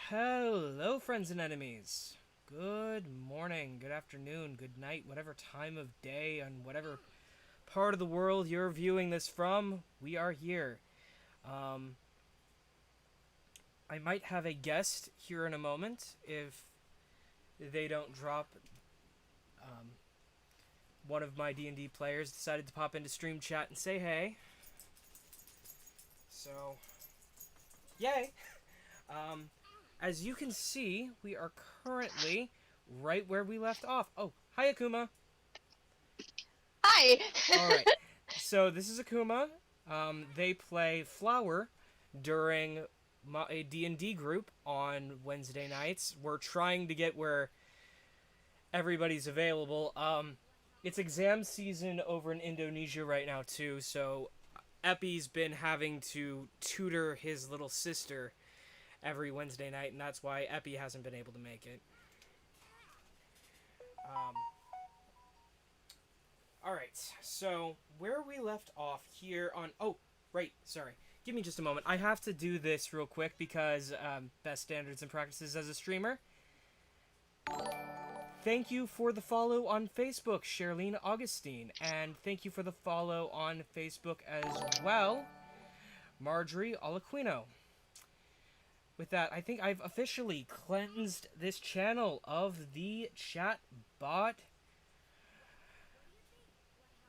Hello, friends and enemies. Good morning, good afternoon, good night, whatever time of day and whatever part of the world you're viewing this from. We are here. Um, I might have a guest here in a moment if they don't drop. Um, One of my D&D players decided to pop into stream chat and say hey. So, yay! Um, as you can see, we are currently right where we left off. Oh, hi Akuma. Hi. All right. So this is Akuma. They play Flower during a D&D group on Wednesday nights. We're trying to get where everybody's available. It's exam season over in Indonesia right now too, so Epi's been having to tutor his little sister every Wednesday night, and that's why Epi hasn't been able to make it. Um, Alright, so where we left off here on... Oh, right, sorry. Give me just a moment. I have to do this real quick because best standards and practices as a streamer. Thank you for the follow on Facebook, Charlene Augustine. And thank you for the follow on Facebook as well, Marjorie Olaquino. With that, I think I've officially cleansed this channel of the chat bot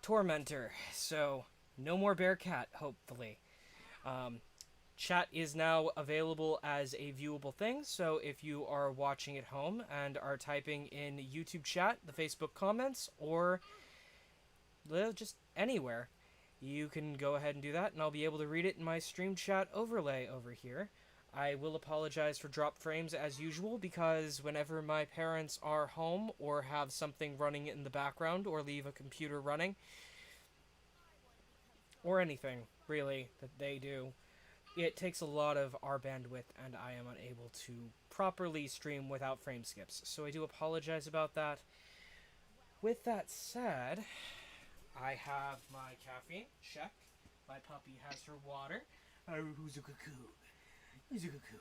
tormentor. So, no more Bearcat, hopefully. Chat is now available as a viewable thing, so if you are watching at home and are typing in YouTube chat, the Facebook comments, or just anywhere, you can go ahead and do that, and I'll be able to read it in my stream chat overlay over here. I will apologize for drop frames as usual, because whenever my parents are home or have something running in the background or leave a computer running, or anything, really, that they do, it takes a lot of our bandwidth, and I am unable to properly stream without frame skips. So I do apologize about that. With that said, I have my caffeine. Check. My puppy has her water. Who's a cuckoo? Who's a cuckoo?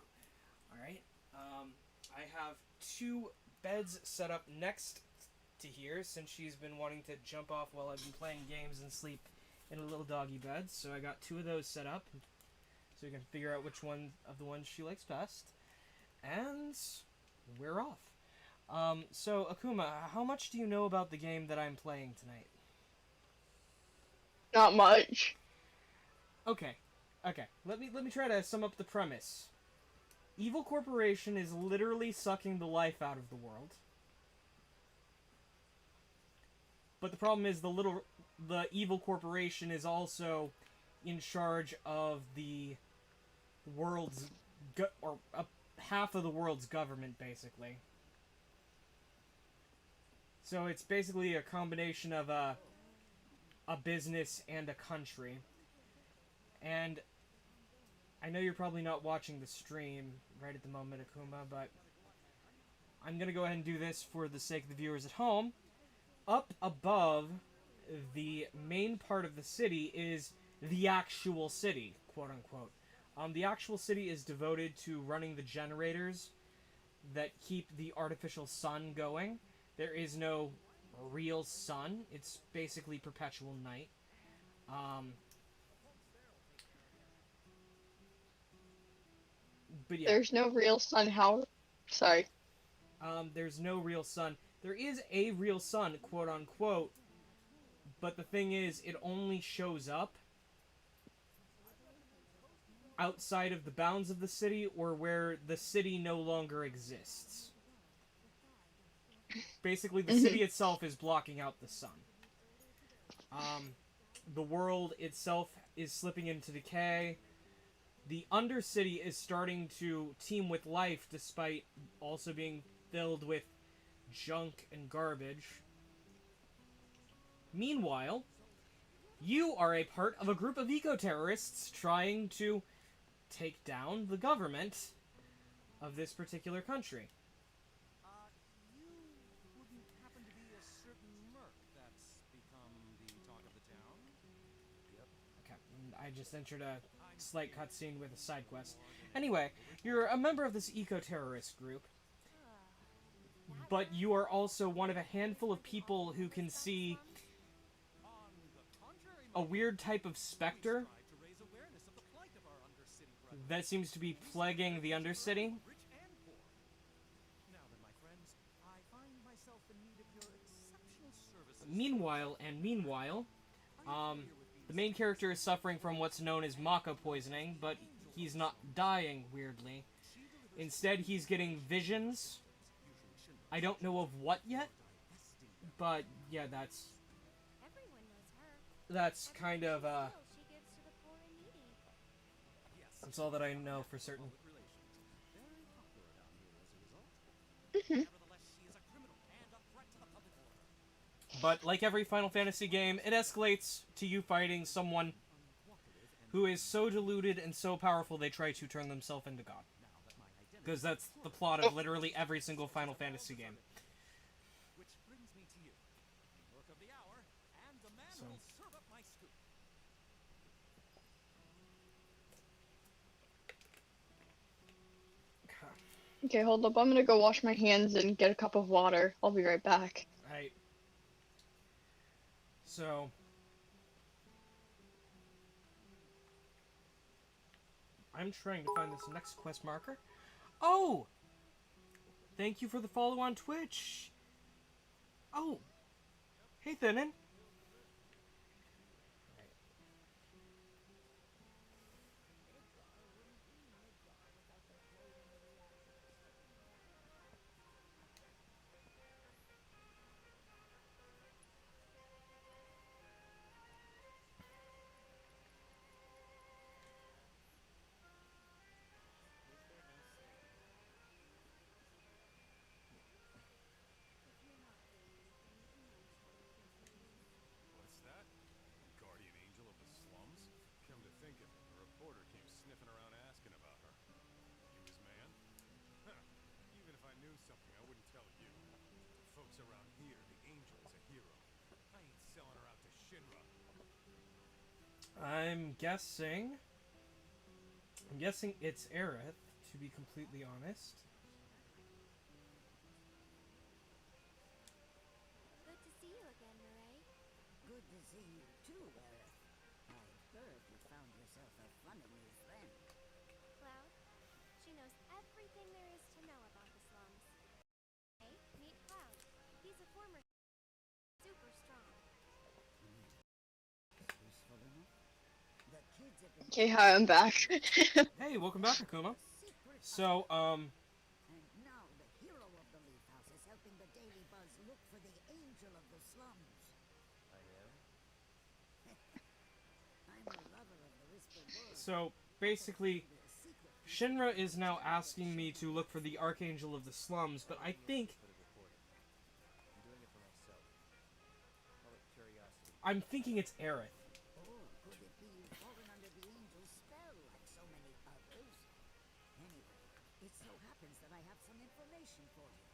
Alright. I have two beds set up next to here, since she's been wanting to jump off while I've been playing games and sleep in a little doggy bed. So I got two of those set up, so we can figure out which one of the ones she likes best. And we're off. So Akuma, how much do you know about the game that I'm playing tonight? Not much. Okay. Okay. Let me try to sum up the premise. Evil Corporation is literally sucking the life out of the world. But the problem is the evil corporation is also in charge of the world's half of the world's government, basically. So it's basically a combination of a business and a country. And I know you're probably not watching the stream right at the moment, Akuma, but I'm going to go ahead and do this for the sake of the viewers at home. Up above the main part of the city is the actual city, quote-unquote. The actual city is devoted to running the generators that keep the artificial sun going. There is no real sun. It's basically perpetual night. But yeah. There's no real sun. How? Sorry. There's no real sun. There is a real sun, quote-unquote, but the thing is, it only shows up outside of the bounds of the city or where the city no longer exists. Basically, the city itself is blocking out the sun. The world itself is slipping into decay. The Undercity is starting to teem with life despite also being filled with junk and garbage. Meanwhile, you are a part of a group of eco-terrorists trying to take down the government of this particular country. You wouldn't happen to be a certain merc that's become the talk of the town? Okay, I just entered a slight cutscene with a side quest. Anyway, you're a member of this eco-terrorist group, but you are also one of a handful of people who can see On the contrary, a my weird type of specter strive to raise awareness of the plight of our undercity brethren, that seems to be plaguing the Undercity. rich and poor. Now then, my friends, I find myself in need of your exceptional services. Meanwhile, Are you familiar with the being main character is suffering from what's known as Mako poisoning, but he's not dying, weirdly. She delivers Instead, he's getting visions. usually Shinra. I don't know of what yet, Divesting but yeah, that's Everyone knows her. kind of Still, she gives to the poor and needy. yes. that's all that I know for certain. Public relations. Very popular down here as a result. Mhm. Nevertheless, she is a criminal and a threat to the public order. But like every Final Fantasy game, it escalates to you fighting someone Uncooperative and who is so deluded and so powerful they try to turn themselves into God. now that my identity Because that's the plot of literally every single Final Fantasy game. which brings me to you. The work of the hour and the man So- who will serve up my scoop. Okay, hold up. I'm gonna go wash my hands and get a cup of water. I'll be right back. Right. So I'm trying to find this next quest marker. Oh! Thank you for the follow on Twitch. Oh. Hey, Thinnin. What's that? Guardian angel of the slums? Come to think of it, a reporter came sniffing around asking about her. You his man? Huh. Even if I knew something, I wouldn't tell you. To folks around here, the angel is a hero. I ain't selling her out to Shinra. I'm guessing. It's Aerith, to be completely honest. Good to see you again, Mireille. Good to see you too, Aerith. I heard you found yourself a funny new friend. Cloud, she knows everything there is to know about the slums. Hey, meet Cloud. He's a former super strong. Useful enough. The kids have been Okay, hi, I'm back. Hey, welcome back, Akuma. secret. So, And now the hero of the Leaf House is helping the Daily Buzz look for the angel of the slums. I am. I'm a lover of the Whisper World. so basically, The secret Shinra is now asking me to look for the Archangel of the Slums, but I think Put a report in. I'm doing it for myself. Call it curiosity. I'm thinking it's Aerith. Or could it be you've fallen under the angel's spell like so many others? Anyway, it so happens that I have some information for you.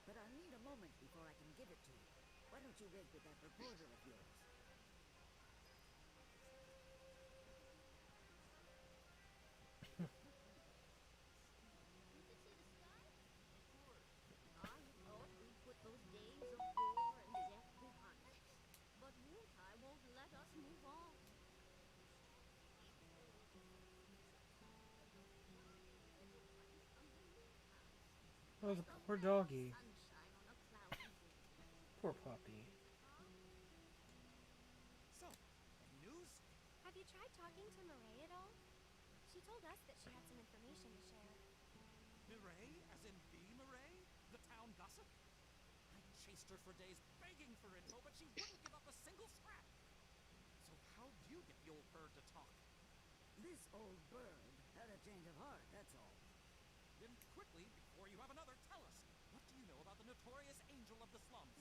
But I'll need a moment before I can give it to you. Why don't you wait with that reporter of yours? I thought we'd put those days of war and death behind us. But Wutai won't let us move on. Oh, the poor doggy. Sunshine on a cloudy day. Poor puppy. So, any news? Have you tried talking to Mireille at all? She told us that she had some information to share. Mireille, as in the Mireille? The town gossip? I chased her for days begging for info, but she wouldn't give up a single scrap. So how'd you get the old bird to talk? This old bird had a change of heart, that's all. Then quickly, before you have another, tell us. What do you know about the notorious angel of the slums?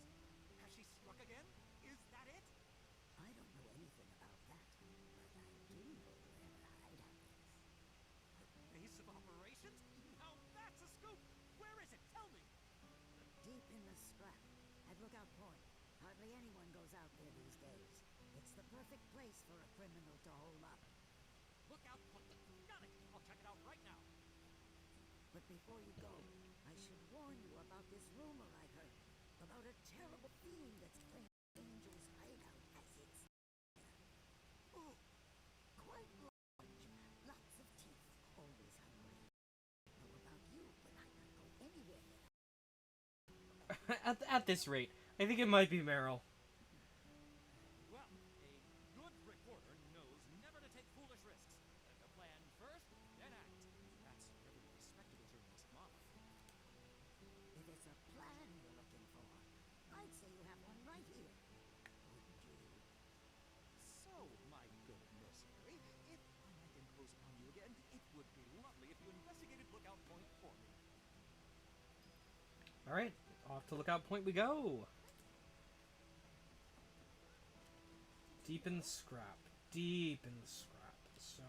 Has she struck again? Is that it? I don't know anything about that, but I do know where her hideout is. Her base of operations? Now that's a scoop! Where is it? Tell me! Deep in the scrap, at Lookout Point. Hardly anyone goes out there these days. It's the perfect place for a criminal to hole up. Lookout Point. But before you go, I should warn you about this rumor I heard about a terrible fiend that's claimed Angel's hideout as its oh, quite large, lots of teeth, always hungry. Know about you, but I not go anywhere near At this rate, I think it might be Meryl. Well, a good reporter knows never to take foolish risks. Plan first, then act. That's every respectable journalist motto. If it's a plan you're looking for, I'd say you have one right here. Wouldn't you? So, my good mercenary, if I might impose upon you again, it would be lovely if you investigated Lookout Point for me. Alright, off to Lookout Point we go! Deep in the scrap. Deep in the scrap. So,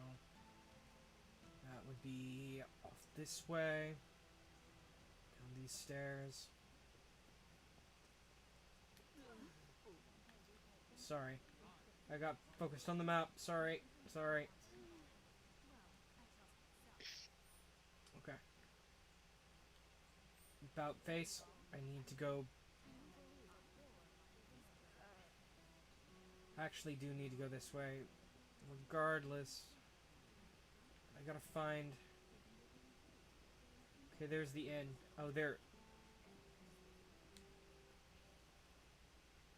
that would be off this way. Down these stairs. Sorry. I got focused on the map. Sorry. Sorry. Okay. About face. I need to go. I actually do need to go this way. Regardless. I gotta find. Okay, there's the inn. Oh, there.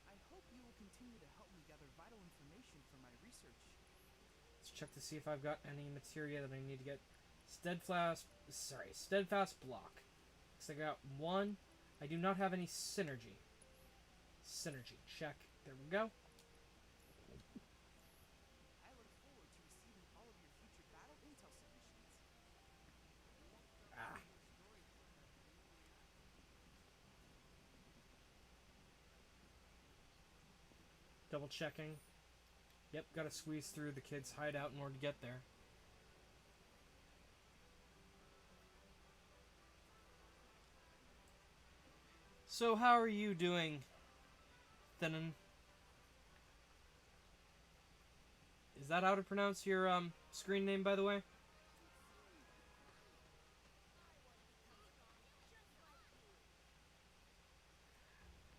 I hope you will continue to help me gather vital information for my research. Let's check to see if I've got any materia that I need to get. Steadfast block. Looks like I got one. I do not have any synergy. Synergy, check. There we go. I look forward to receiving all of your future battle intel submissions. Ah. Double checking. Yep, gotta squeeze through the kids' hideout in order to get there. So, how are you doing, Thenon? Is that how to pronounce your screen name, by the way?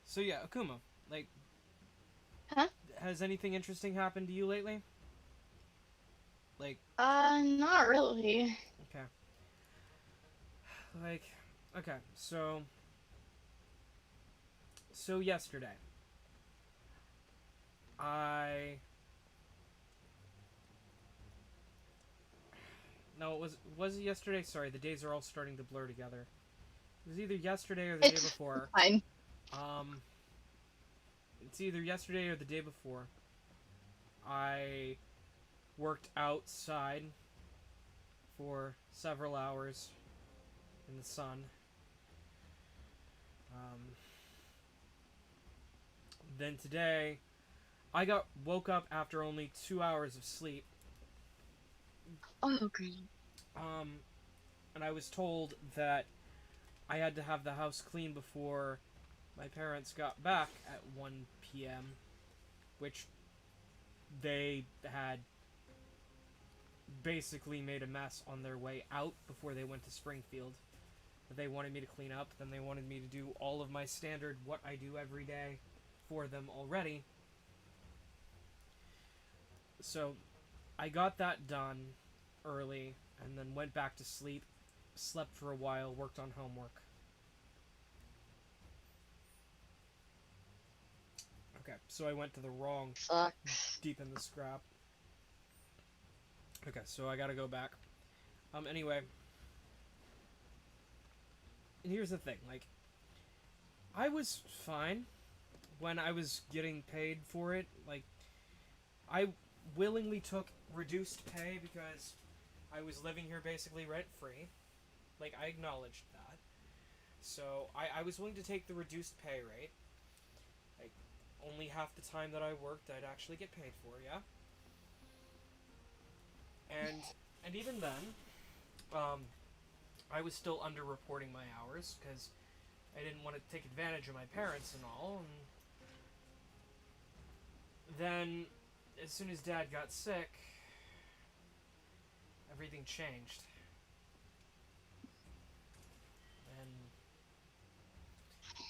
So yeah, Akuma, like, Huh? has anything interesting happened to you lately? Like, Not really. okay. Like, okay, so yesterday, I no, was it yesterday? Sorry, the days are all starting to blur together. It was either yesterday or the day It's before. fine. Um, it's either yesterday or the day before. I worked outside for several hours in the sun. Then today, I woke up after only 2 hours of sleep. Oh, okay. And I was told that I had to have the house clean before my parents got back at 1 p.m., which they had basically made a mess on their way out before they went to Springfield. They wanted me to clean up, then they wanted me to do all of my standard what I do every day for them already. So I got that done early and then went back to sleep, slept for a while, worked on homework. Okay, so I went to the wrong Sucks. deep in the scrap. Okay, so I gotta go back. Anyway. And here's the thing, like, I was fine when I was getting paid for it. Like, I willingly took reduced pay because I was living here basically rent-free. Like, I acknowledged that. So, I was willing to take the reduced pay rate. Like, only half the time that I worked, I'd actually get paid for, yeah? And even then, I was still underreporting my hours, because I didn't want to take advantage of my parents and all, and then, as soon as Dad got sick, everything changed.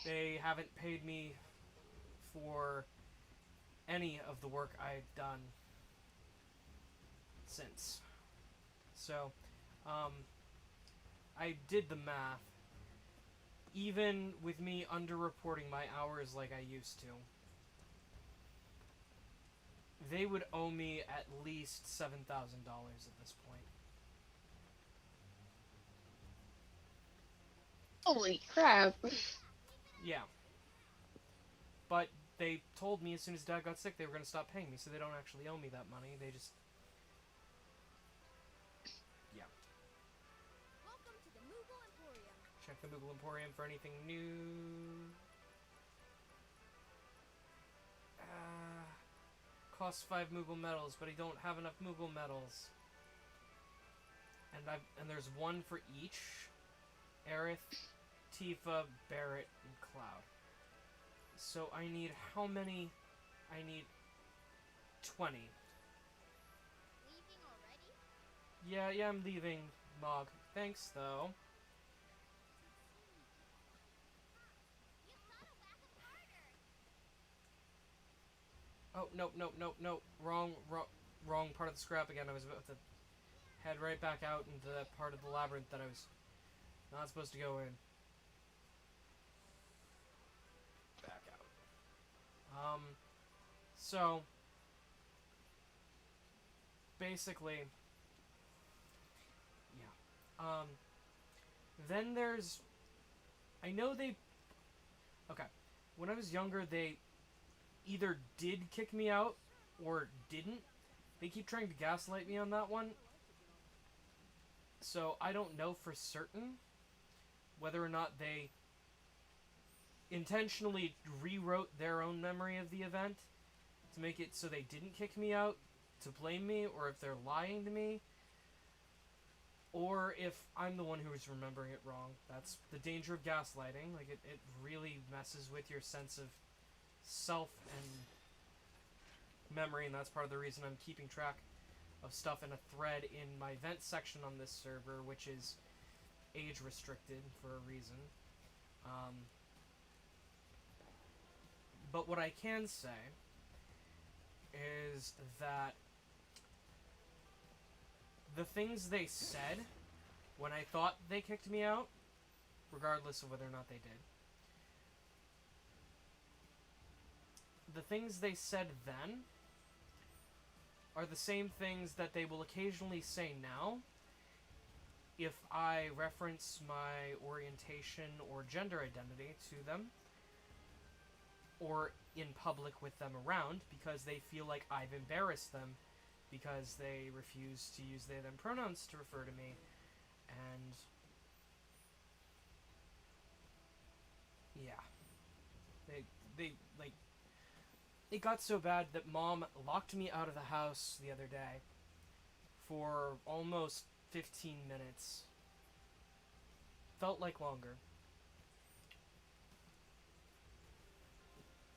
They haven't paid me for any of the work I've done since. So, I did the math. Even with me underreporting my hours like I used to, they would owe me at least $7,000 at this point. Holy crap. Yeah. But they told me as soon as Dad got sick they were going to stop paying me, so they don't actually owe me that money. They just... Yeah. Welcome to the Moogle Emporium. Check the Moogle Emporium for anything new. Costs 5 Moogle medals, but I don't have enough Moogle medals. And there's one for each. Aerith, Tifa, Barrett, and Cloud. So I need how many? I need 20. Leaving already? Yeah, I'm leaving, Mog. Thanks, though. You gotta whack 'em harder. Oh, no. Wrong part of the scrap again. I was about to head right back out into that part of the labyrinth that I was not supposed to go in. Back out. So, basically, yeah. Then there's, I know they, okay, when I was younger, they either did kick me out or didn't. They keep trying to gaslight me on that one. So I don't know for certain whether or not they intentionally rewrote their own memory of the event to make it so they didn't kick me out to blame me, or if they're lying to me, or if I'm the one who is remembering it wrong. That's the danger of gaslighting. Like, it really messes with your sense of self and memory, and that's part of the reason I'm keeping track of stuff in a thread in my event section on this server, which is age restricted for a reason. But what I can say is that the things they said when I thought they kicked me out, regardless of whether or not they did, the things they said then are the same things that they will occasionally say now if I reference my orientation or gender identity to them, or in public with them around, because they feel like I've embarrassed them because they refuse to use they them pronouns to refer to me. And yeah, they like, it got so bad that Mom locked me out of the house the other day for almost 15 minutes. Felt like longer.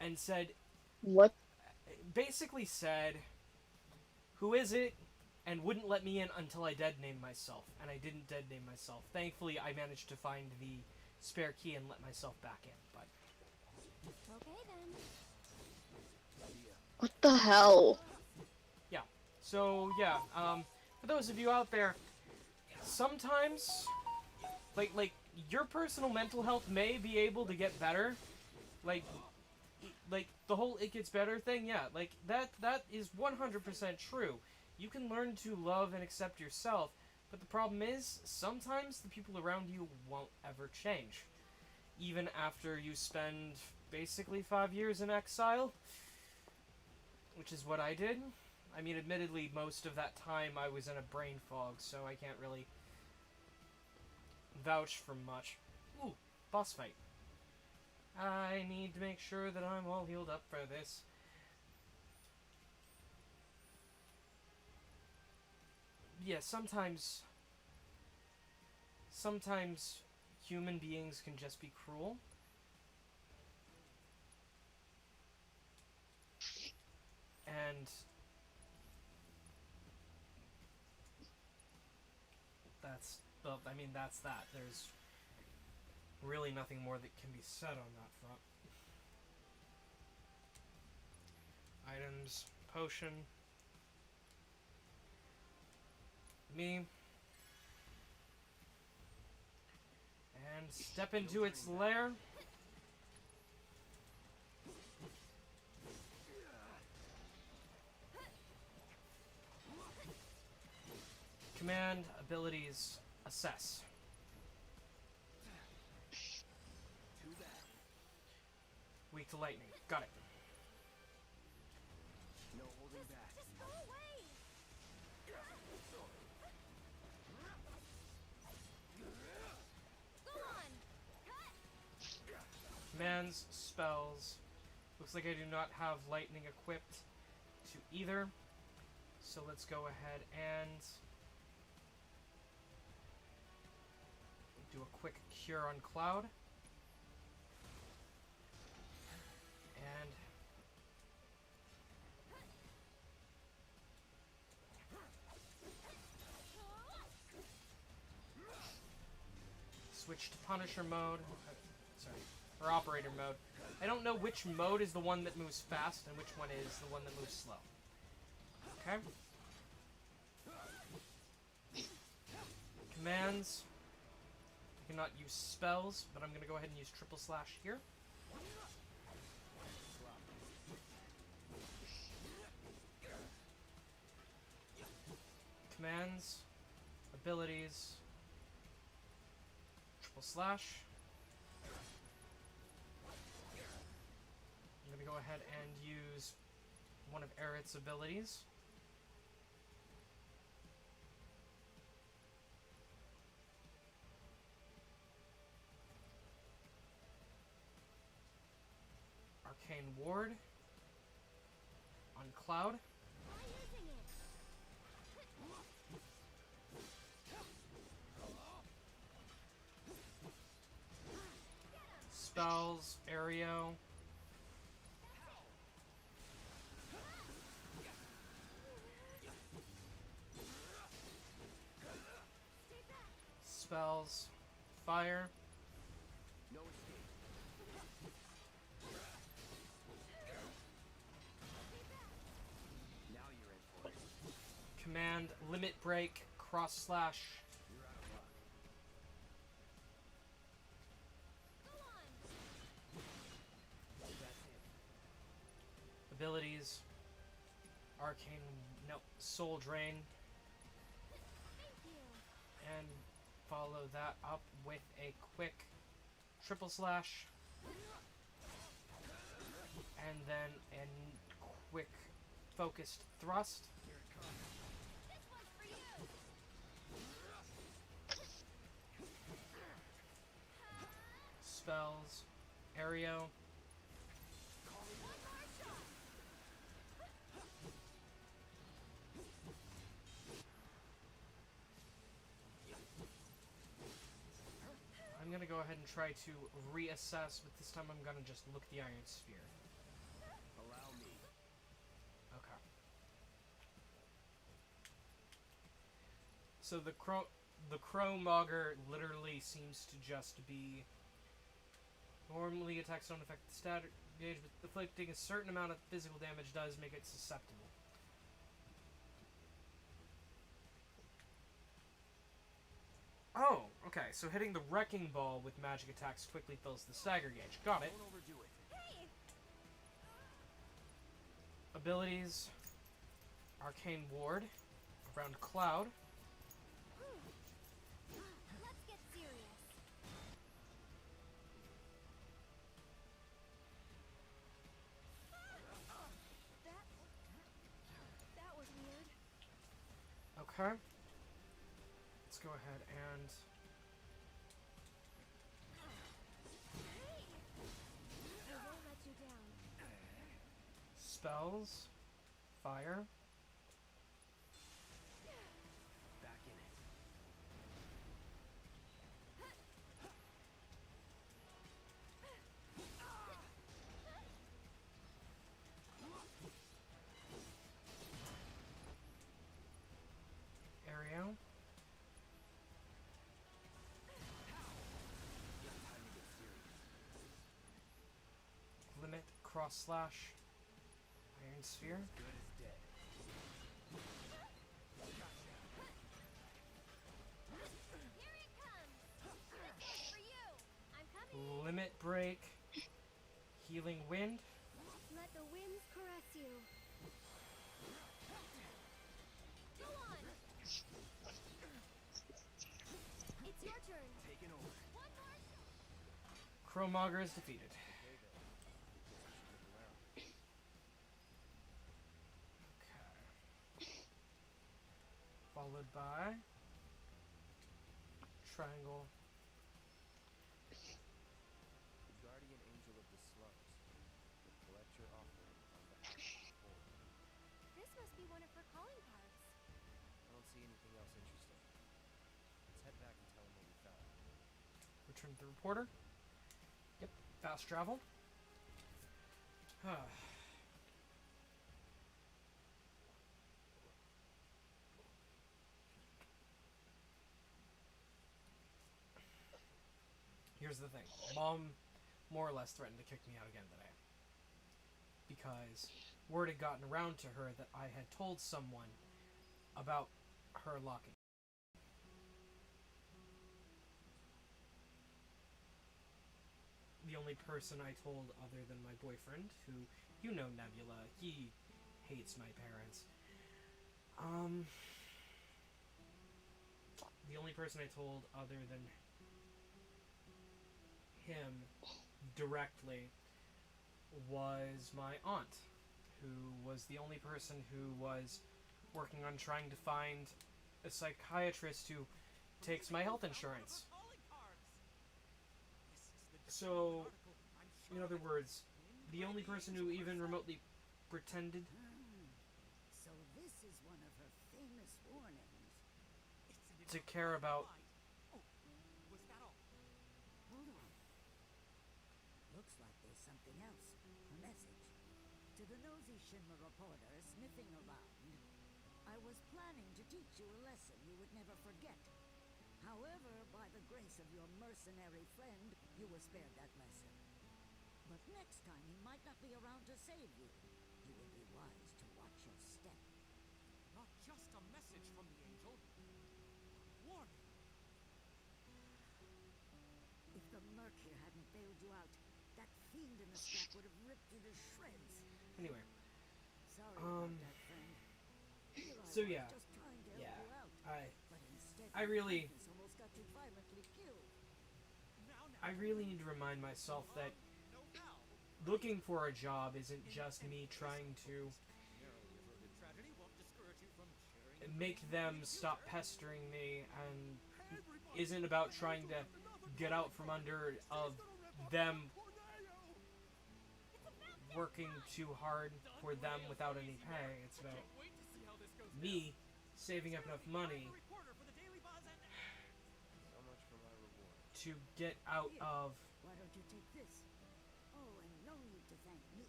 And said, What? basically said, who is it? And wouldn't let me in until I dead named myself. And I didn't dead name myself. Thankfully, I managed to find the spare key and let myself back in. But Okay then. What the hell? yeah. So yeah, for those of you out there, sometimes, like your personal mental health may be able to get better. Like the whole "it gets better" thing, yeah, like that is 100% true. You can learn to love and accept yourself, but the problem is sometimes the people around you won't ever change, even after you spend basically 5 years in exile, which is what I did. I mean, admittedly, most of that time I was in a brain fog, so I can't really vouch for much. Ooh, boss fight. I need to make sure that I'm all healed up for this. Yeah, sometimes human beings can just be cruel. And that's, well, I mean, that's that. There's really nothing more that can be said on that front. Items, potion. Me. And step into its lair. Command, abilities, assess. Too bad. Weak to lightning. Got it. No holding back. Just go away! Go on! Commands, spells. Looks like I do not have lightning equipped to either. So let's go ahead and do a quick cure on Cloud. And switch to Punisher mode. Sorry, or Operator mode. I don't know which mode is the one that moves fast and which one is the one that moves slow. Okay. Commands. I cannot use spells, but I'm going to go ahead and use triple slash here. Commands, abilities, triple slash. I'm going to go ahead and use one of Aerith's abilities. Arcane Ward on Cloud. Try using it! Spells, Aereo. Spells, Fire. No escape. Now you're in for it. Command, Limit Break, Cross Slash. You're out of luck. Go on! That's it. Abilities, Arcane, no, Soul Drain. Thank you! And follow that up with a quick triple slash. And then a quick focused thrust. Here it comes. This one's for you! Spells, Aereo. One more shot! I'm gonna go ahead and try to reassess, but this time I'm gonna just look the Iron Sphere. Allow me. Okay. So the Crow Mogger literally seems to just be normally attacks don't affect the stat gauge, but inflicting a certain amount of physical damage does make it susceptible. Oh, okay, so hitting the Wrecking Ball with magic attacks quickly fills the stagger gauge. Got it. Don't overdo it. Hey! Abilities, Arcane Ward, around Cloud. Let's get serious. That was weird. Okay. Let's go ahead and Hey! I won't let you down. spells, Fire. Back in it. Aereo. Time to cross slash. Iron Sphere. Good as dead. Here it comes! This one's for you! I'm coming! Limit Break. Healing Wind. Let the winds caress you. Go on! It's your turn. Taking over. One more shot. Chromonger is defeated. Okay then. Guess we should look around. Okay. Followed by Triangle. The guardian angel of the slums will collect your offering on behalf of the poor. This must be one of her calling cards. I don't see anything else interesting. Let's head back and tell him what we found. Return to the reporter. Yep. Fast travel. Here's the thing. Mom more or less threatened to kick me out again today. Because word had gotten around to her that I had told someone about her locking. The only person I told other than my boyfriend, who, you know Nebula, he hates my parents. The only person I told other than him directly was my aunt, who was the only person who was working on trying to find a psychiatrist who takes my health insurance. So, in other words, the only person who even remotely pretended. So this is one of her famous warnings. To care about. Oh, was that all? Hold on. Looks like there's something else. A message. To the nosy Shinra reporter sniffing around, I was planning to teach you a lesson you would never forget. However, by the grace of your mercenary friend, you were spared that lesson. But next time he might not be around to save you. You will be wise to watch your step. Not just a message from the angel. Warning. If the murk here hadn't bailed you out, that fiend in the stack would have ripped you to shreds. Anyway, Sorry about that, friend. Here I so was, yeah. just trying to help Yeah, you out. But instead, I really- Magnus almost got you violently killed. I really need to remind myself that No how. looking for a job isn't just me trying to Narrowly averted tragedy won't discourage you from sharing. make them stop pestering me, and isn't about trying to get out from under of them working too hard for them without any pay. It's about Wait to see how this goes. me saving up enough money Reporter for the Daily Buzz and so much for my reward. to get out of. Why don't you take this? Oh, and no need to thank me.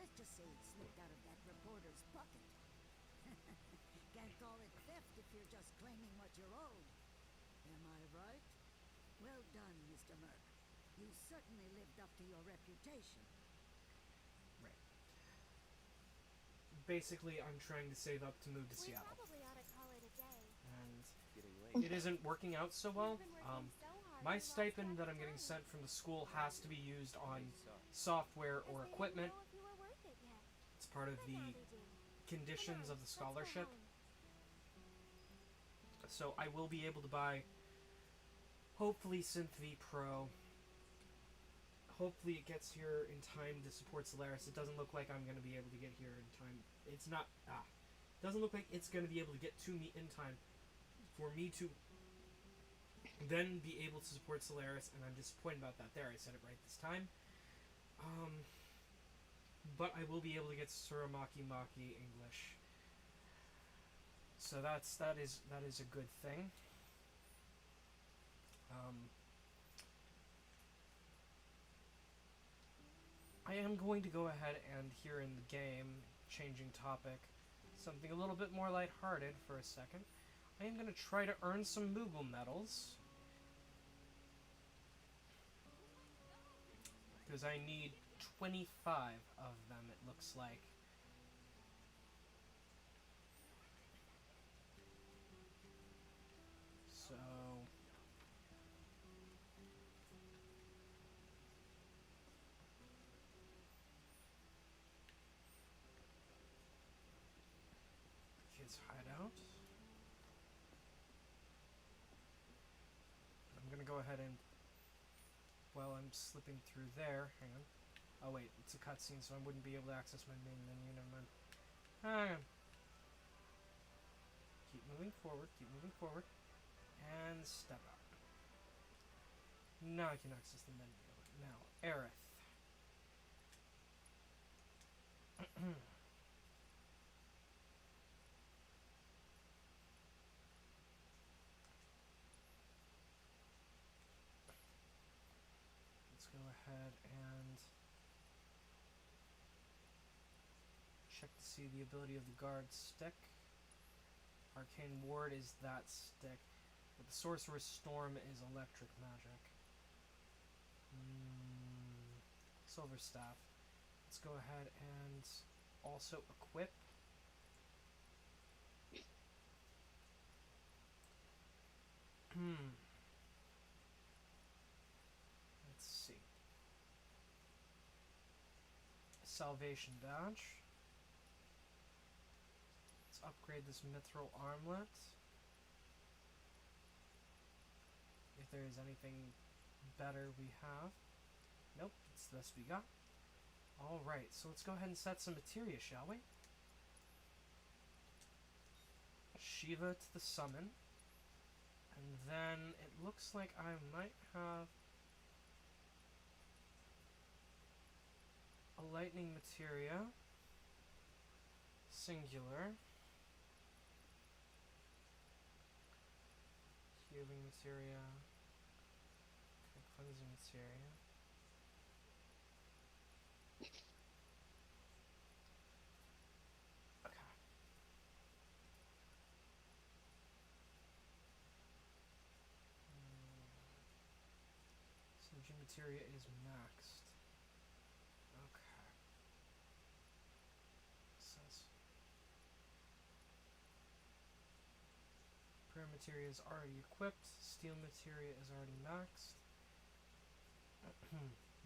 Let's just say it slipped out of that reporter's pocket. Can't call it theft if you're just claiming what you're owed. Am I right? Well done, Mr. Merk. You certainly lived up to your reputation. Right. Basically, I'm trying to save up to move to We Seattle, probably ought to call it a day. and Getting late. it isn't working out so well. You've been working so hard My you lost stipend track that of I'm getting time. sent from the school has to be used on So, software Guess or they didn't equipment. know if you were worth it yet. It's part of But the now they do. conditions Come of the on, let's go scholarship. home. So I will be able to buy, hopefully, Synth V Pro. Hopefully it gets here in time to support Solaris. It doesn't look like I'm going to be able to get here in time. It's not... doesn't look like it's going to be able to get to me in time for me to then be able to support Solaris, and I'm disappointed about that. There, I said it right this time. But I will be able to get Suramaki Maki English. So that is a good thing. I am going to go ahead and here in the game, changing topic, something a little bit more lighthearted for a second. I am going to try to earn some Moogle medals. Because I need 25 of them, it looks like. So... Kids hideout. I'm gonna go ahead and... While I'm slipping through there, hang on. Oh wait, it's a cutscene, so I wouldn't be able to access my main menu, never mind. Hang on. Keep moving forward, and step out. Now I can access the menu. Now, Aerith. Let's go ahead and check to see the ability of the guard stick. Arcane Ward is that stick, but the Sorcerer's Storm is electric magic. Silver Staff. Let's go ahead and also equip. Let's see. Salvation Badge. Let's upgrade this Mithril Armlet. If there is anything better we have. Nope, it's this we got. Alright, so let's go ahead and set some materia, shall we? Shiva to the summon. And then it looks like I might have a lightning materia. Singular. Healing materia. Okay, cleansing materia. Okay. So gym materia is maxed. Okay. Says prayer materia is already equipped. Steel materia is already maxed.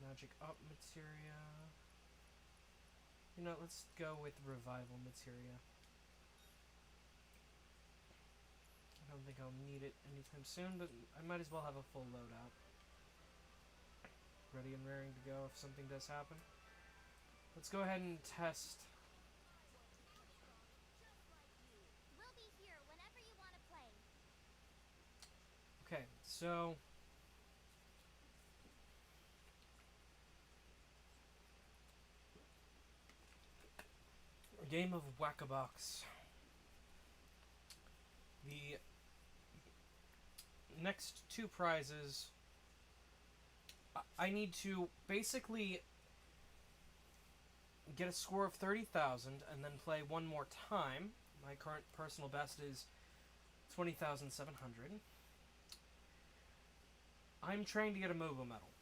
Magic up materia. You know, let's go with revival materia. I don't think I'll need it anytime soon, but I might as well have a full loadout. Ready and raring to go if something does happen. Let's go ahead and test. We'll be here whenever you want to play. Okay, so a game of whack-a-box. The next two prizes, I need to basically get a score of 30,000 and then play one more time. My current personal best is 20,700. I'm trying to get a MOBA medal.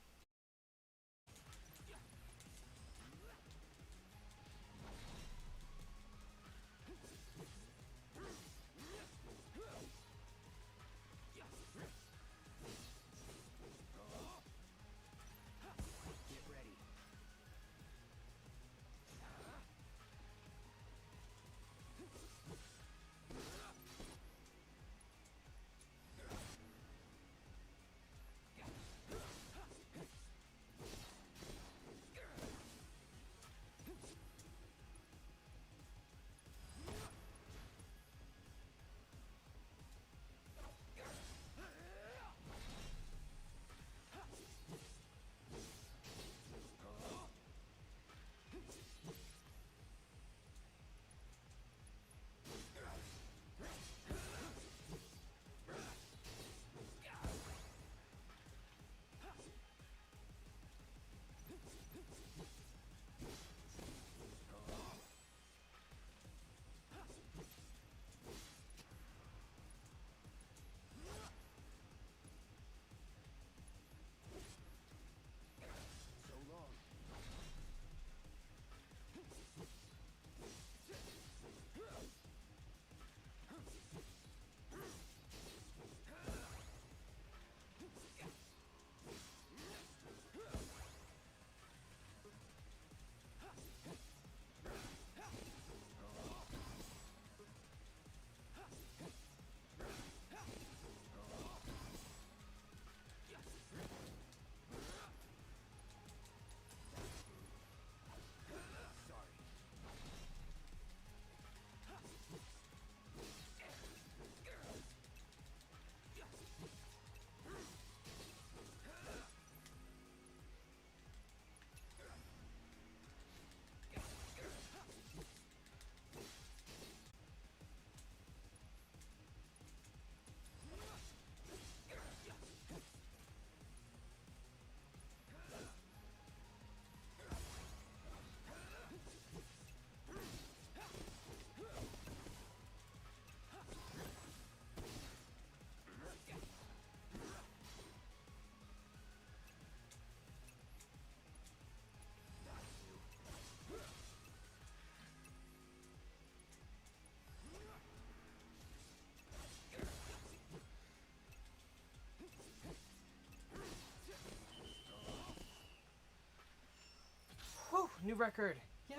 New record! Yay!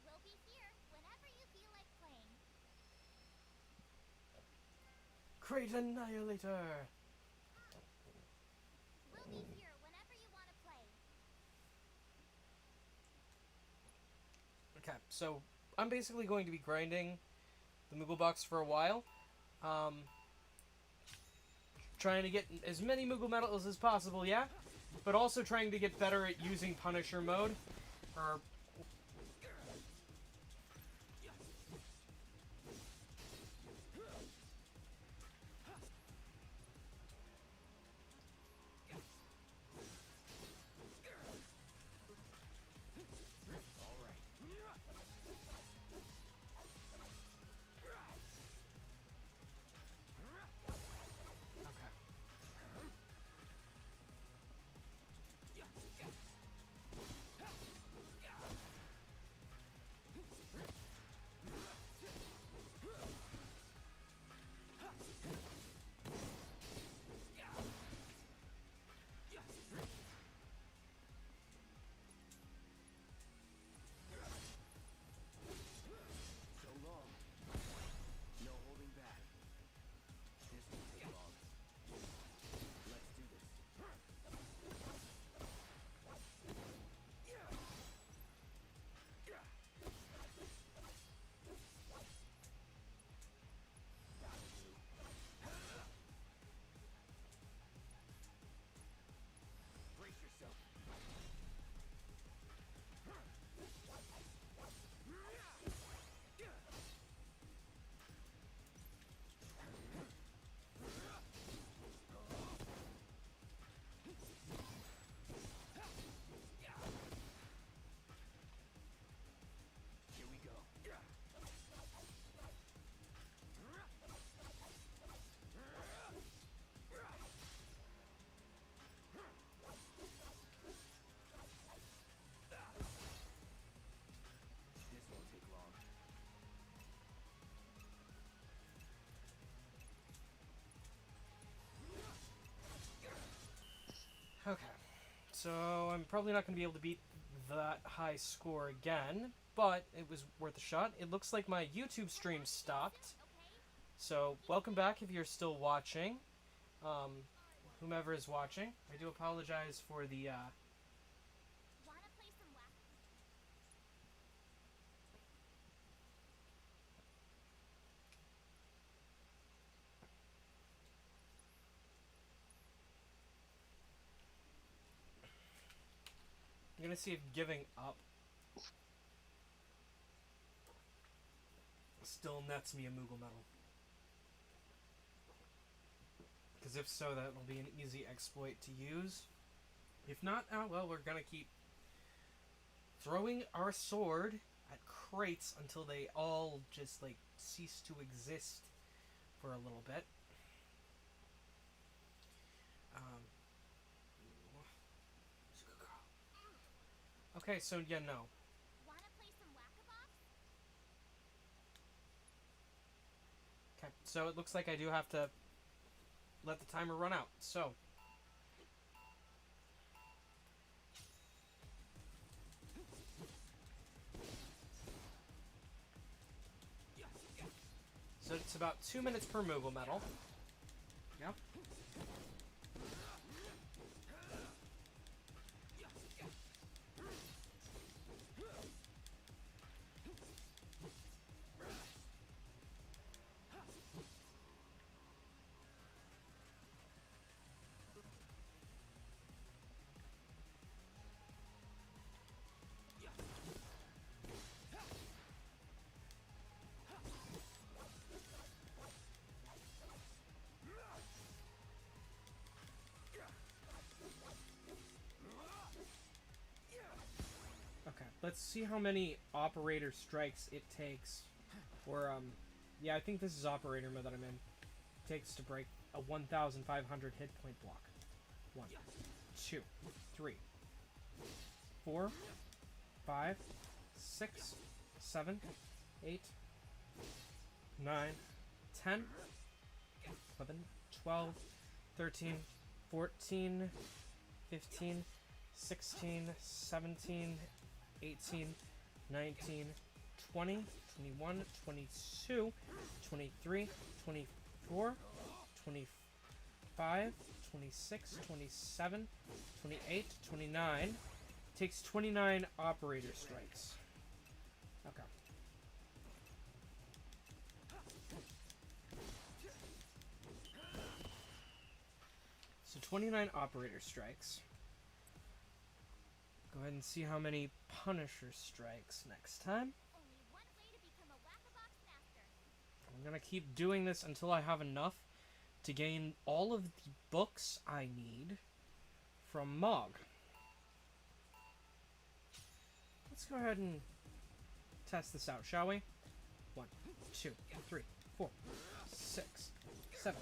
We'll be here whenever you feel like playing. Great Annihilator! We'll be here whenever you want to play. Okay, so I'm basically going to be grinding the Moogle box for a while. Trying to get as many Moogle medals as possible, yeah? But also trying to get better at using Punisher mode. Or... Okay. So long. No holding back. This won't take long. Let's do this. Brace yourself. Here we go. This won't take long. Okay. So I'm probably not going to be able to beat that high score again, but it was worth a shot. It looks like my YouTube stream stopped. Okay? So welcome back if you're still watching. Whomever is watching. I do apologize for the... Wanna play some whack? I'm going to see if giving up still nets me a Moogle medal. Because if so, that will be an easy exploit to use. If not, oh well, we're going to keep throwing our sword at crates until they all just, like, cease to exist for a little bit. Okay, so yeah, no. Wanna play some whack-a-box? Okay, so it looks like I do have to let the timer run out. So, it's about 2 minutes per Moogle medal. Yep. Okay, let's see how many operator strikes it takes. Or, yeah, I think this is operator mode that I'm in. Takes to break a 1,500 hit point block. 1, 2, 3, 4, 5, 6, 7, 8, 9, 10, 11, 12, 13, 14, 15, 16, 17, 18, 19, 20, 21, 22, 23, 24, 25, 26, 27, 28, 29. Takes 29 operator strikes. Okay. So 29 operator strikes. Go ahead and see how many Punisher strikes next time. Only one way to become a Whack-a-Box master. I'm gonna keep doing this until I have enough to gain all of the books I need from Mog. Let's go ahead and test this out, shall we? 1, 2, 3, 4, 6, 7,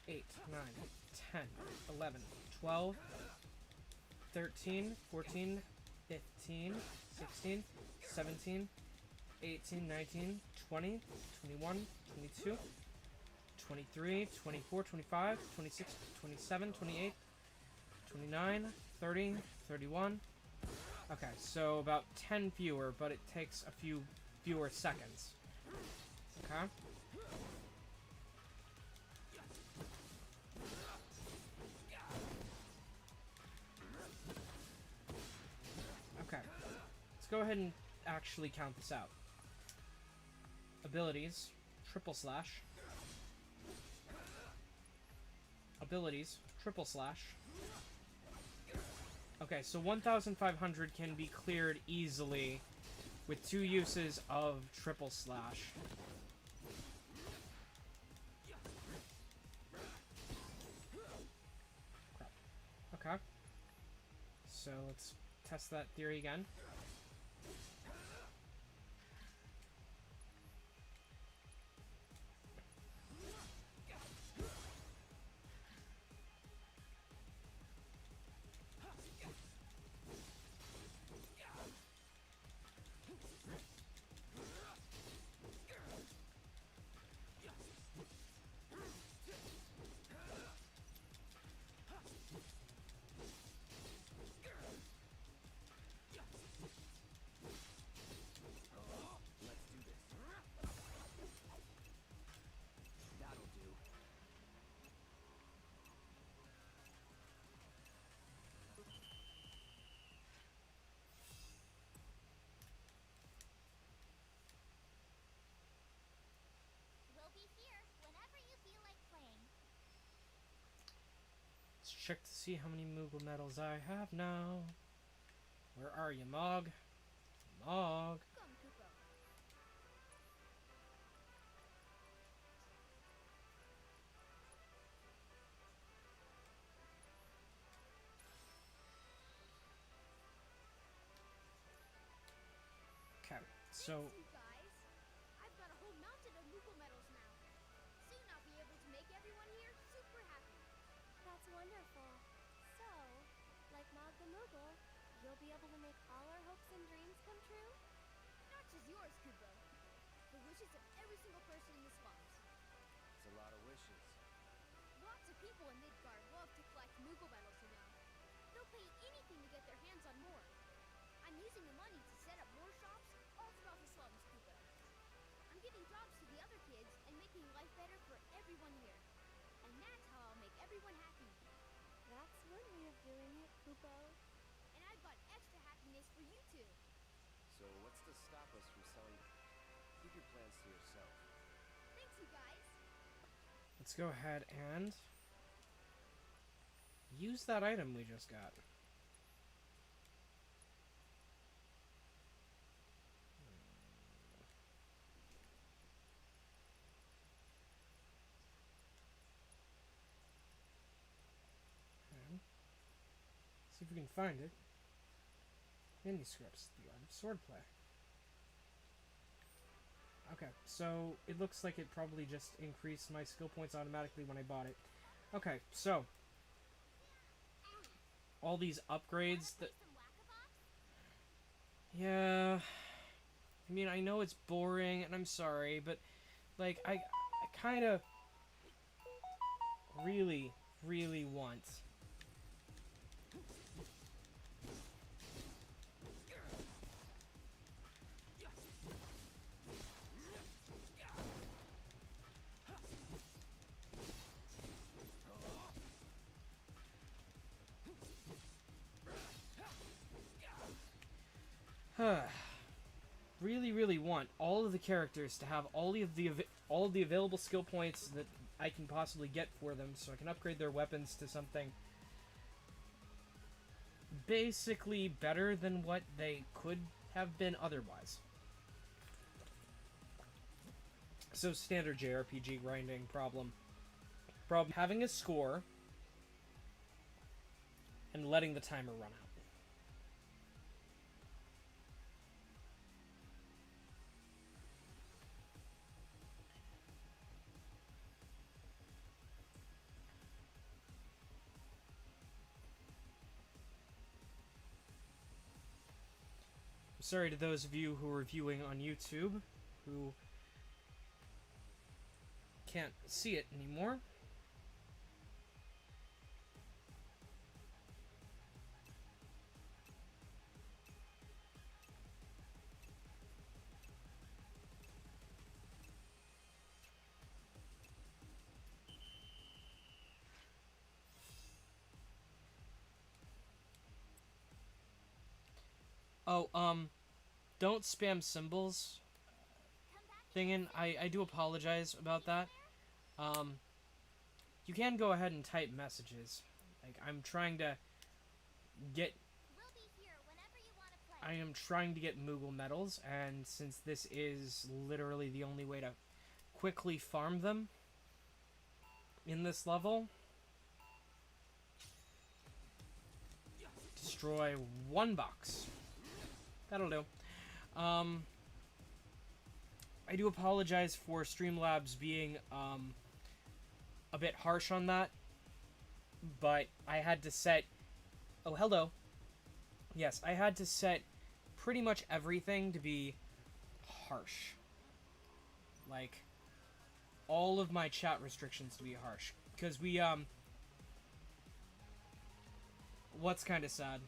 8, 9, 10, 11, 12, 13, 14, 15, 16, 17, 18, 19, 20, 21, 22, 23, 24, 25, 26, 27, 28, 29, 30, 31. Okay, so about 10 fewer, but it takes a few fewer seconds. Okay. Okay. Let's go ahead and actually count this out. Abilities, triple slash. Abilities, triple slash. Okay, so 1,500 can be cleared easily with 2 uses of triple slash. Crap. Okay. So let's test that theory again. Let's do this. That'll do. We'll be here whenever you feel like playing. Let's check to see how many Moogle medals I have now. Where are you, Mog? Mog. Come, Kupo. Okay, so You guys, I've got a whole mountain of Moogle medals now. Soon I'll be able to make everyone here super happy. That's wonderful. So, like Mog the Moogle, you'll be able to make all our hopes and dreams come true? Not just yours, Kupo. The wishes of every single person in the slums. It's a lot of wishes. Lots of people in Midgard love to collect Moogle medals, you know. They'll pay anything to get their hands on more. I'm using the money to set up more shops all throughout the slums, Kupo. I'm giving jobs to the other kids and making life better for everyone here. And that's how I'll make everyone happy. That's one way of doing it, Kupo. And I've got extra happiness for you two. So what's to stop us from selling? Keep your plans to yourself. Thanks, you guys. let's go ahead and use that item we just got. And see if we can find it. Manuscripts, the art of swordplay. Okay, so it looks like it probably just increased my skill points automatically when I bought it. Okay, so all these upgrades that Some Whack-a-Box? yeah, I mean, I know it's boring and I'm sorry, but like I kind of really want want all of the characters to have all of the available skill points that I can possibly get for them, so I can upgrade their weapons to something basically better than what they could have been otherwise. So standard JRPG grinding problem. Having a score and letting the timer run out. I'm sorry to those of you who are viewing on YouTube who can't see it anymore. Oh, don't spam symbols. Thingin', I do apologize about that. You can go ahead and type messages. Like, I'm trying to get... We'll be here whenever you want to play. I am trying to get Moogle medals, and since this is literally the only way to quickly farm them in this level, destroy 1 box. That'll do. I do apologize for Streamlabs being a bit harsh on that, but I had to set... Oh, hello. Yes, I had to set pretty much everything to be harsh. Like, all of my chat restrictions to be harsh. Because we, what's kind of sad?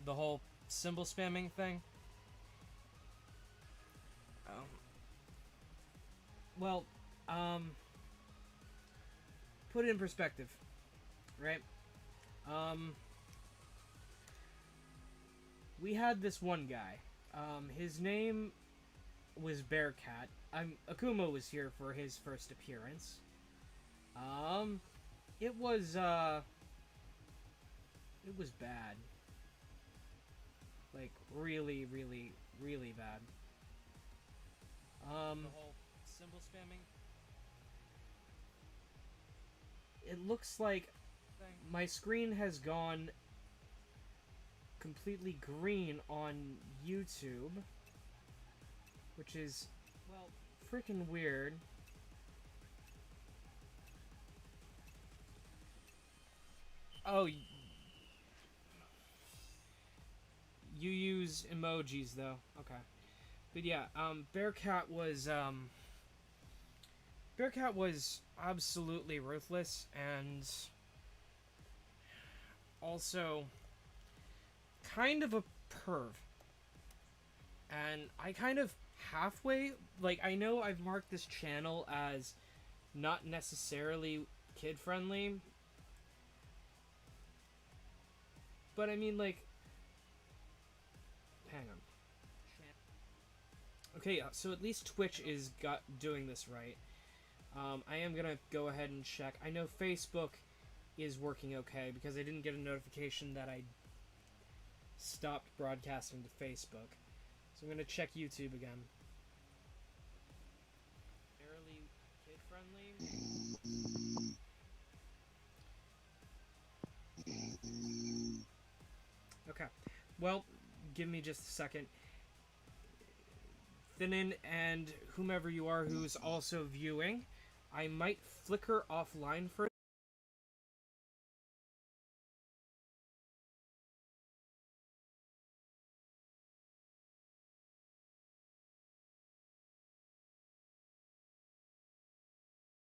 The whole symbol spamming thing? Well, put it in perspective, right? We had this one guy. His name was Bearcat. Akuma was here for his first appearance. It was bad. Like, really, really, really bad. The whole symbol spamming. It looks like my screen has gone completely green on YouTube, which is, well, freaking weird. Oh, you use emojis though. Okay. But yeah, Bearcat was absolutely ruthless and also kind of a perv. And I kind of halfway, like, I know I've marked this channel as not necessarily kid-friendly, but I mean, like, hang on. Okay, yeah, so at least Twitch is doing this right. I am gonna go ahead and check. I know Facebook is working okay because I didn't get a notification that I stopped broadcasting to Facebook. So I'm gonna check YouTube again. Fairly kid-friendly. Okay, well, give me just a second. Thinin and whomever you are who's also viewing, I might flicker offline for